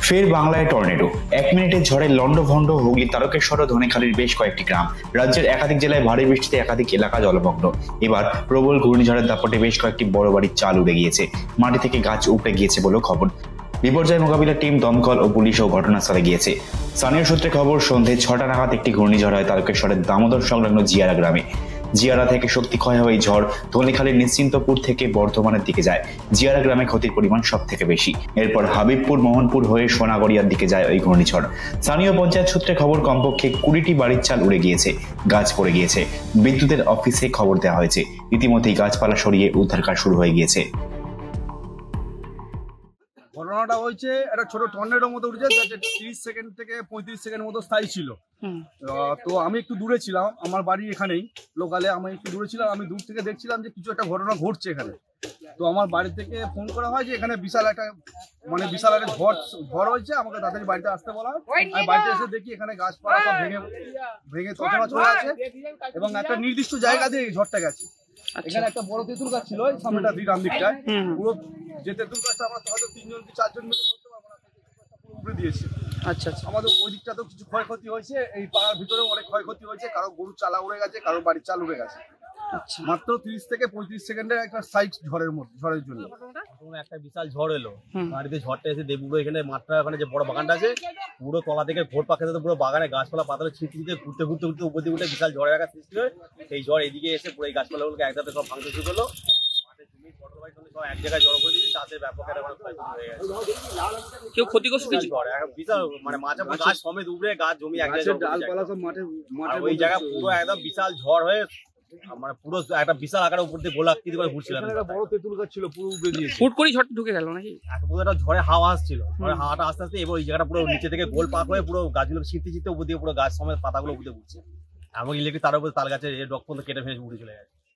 ফের বাংলায় টর্নেডো। 1 মিনিটের ঝড়ে লন্ডভন্ড হুগলি, তারকেশ্বর ও ধনেখালির বেশ কয়েকটি গ্রাম। রাজ্যের একাধিক জেলায় ভারী বৃষ্টিতে একাধিক এলাকা জলমগ্ন। এবার প্রবল ঘূর্ণিঝড়ের দাপটে বেশ কয়েকটি বড় বাড়ির চাল উড়ে গিয়েছে, মাটি থেকে গাছ উপড়ে গিয়েছে বলেও খবর। বিপর্যয় মোকাবিলার টিম, দমকল ও পুলিশও ঘটনাস্থলে গিয়েছে। স্থানীয় সূত্রে খবর, সন্ধে 6টা নাগাদ একটি ঘূর্ণিঝড় হয় তারকেশ্বরের দামোদর সংলগ্ন জিয়ারা গ্রামে। জিয়ারা থেকে শক্তি ক্ষয় হওয়া এই ঝড় ধনেখালির নিশ্চিন্তপুর থেকে বর্ধমানের দিকে যায়। জিয়ারা গ্রামে ক্ষতির পরিমাণ সব থেকে বেশি। এরপর হাবিবপুর, মোহনপুর হয়ে সোনাগড়িয়ার দিকে যায় ওই ঘূর্ণিঝড়। স্থানীয় পঞ্চায়েত সূত্রে খবর, কমপক্ষে 20টি বাড়ির চাল উড়ে গিয়েছে, গাছ পড়ে গিয়েছে। বিদ্যুতের অফিসে খবর দেওয়া হয়েছে। ইতিমধ্যেই গাছপালা সরিয়ে উদ্ধার কাজ শুরু হয়ে গিয়েছে। ঘটনাটা হয়েছে একটা ছোট টর্নেডোর মতো উঠেছে, 30 সেকেন্ড থেকে 35 সেকেন্ড মতো স্থায়ী ছিল। তো আমি একটু দূরে ছিলাম, আমার বাড়ি এখানেই লোকালে। আমি একটু দূরে ছিলাম, আমি দূর থেকে দেখছিলাম যে কিছু একটা ঘটনা ঘটছে এখানে। তো আমার বাড়ি থেকে ফোন করা হয় যে এখানে বিশাল একটা ঝড় হয়েছে, আমাকে তাড়াতাড়ি বাড়িতে আসতে বলা হয়। আমি বাড়িতে এসে দেখি এখানে গাছপালা সব ভেঙে তছনছ হয়ে আছে এবং একটা নির্দিষ্ট জায়গা দিয়ে ঝড়টা গেছে। এখানে একটা বড় তেঁতুল গাছ ছিল এই সামনেটা গ্রাম দিকটায়, পুরো যে তেঁতুল গাছটা আমরা হয়তো 3জন কি 4জন মিলে ধরতে পারবো না, পুরো উপরে দিয়েছে। আচ্ছা, আমাদের ওই দিকটা তো কিছু ক্ষয়ক্ষতি হয়েছে, এই পাড়ার ভিতরেও অনেক ক্ষয়ক্ষতি হয়েছে। কারো গরুর চালা উড়ে গেছে, কারো বাড়ির চাল উড়ে গেছে। মাত্র 30 থেকে 35 সেকেন্ডের একটা সাইড ঝড়ের জন্য একটা বিশাল ঝড় এলো। বাড়িতে ঝড়টা এসে দেবুগুলো এখানে মাঠটা, ওখানে যে বড় বাগানটা আছে, পুরো তলা থেকে ভোর পাখে পুরো বাগানে গাছপালা পাতালে ছিটতে ঘুরতে উপর দিয়ে উঠে বিশাল ঝড়ের একটা সৃষ্টি হয়। সেই ঝড় এদিকে এসে পুরো এই গাছপালাগুলোকে একসাথে সব ভাঙতে শুরু করলো। সব এক জায়গায় জড়ো করে দিয়েছে, চাষের ব্যাপক কেউ ক্ষতিগ্রস্ত বিশাল মানে মাঝে গাছ সমেত উপরে গাছ জমি এক জায়গায় ডালপালা সব মাঠে ওই জায়গা পুরো একদম বিশাল ঝড় হয়ে মানে পুরো একটা বিশাল আকারে উপর দিয়ে গোলাকৃতি করে ঘুরছিল। বড় তেঁতুল গাছ ছিল, পুরো উপরে দিয়েছে। ফুট করে ঝড় ঢুকে গেল নাকি? পুরো একটা ঝড়ে হাওয়া আসছিল, ঝড়ে হাওয়াটা আস্তে আস্তে এবার ওই জায়গাটা পুরো নিচে থেকে গোল পাক হয়ে পুরো গাছগুলো ছিটতে উপর দিয়ে পুরো গাছ সমেত পাতাগুলো উঠে ঘুরছে। এবং ইলেকট্রিক তার উপরে তাল গাছের ডক পর্যন্ত কেটে ফেলে উঠে চলে গেছে।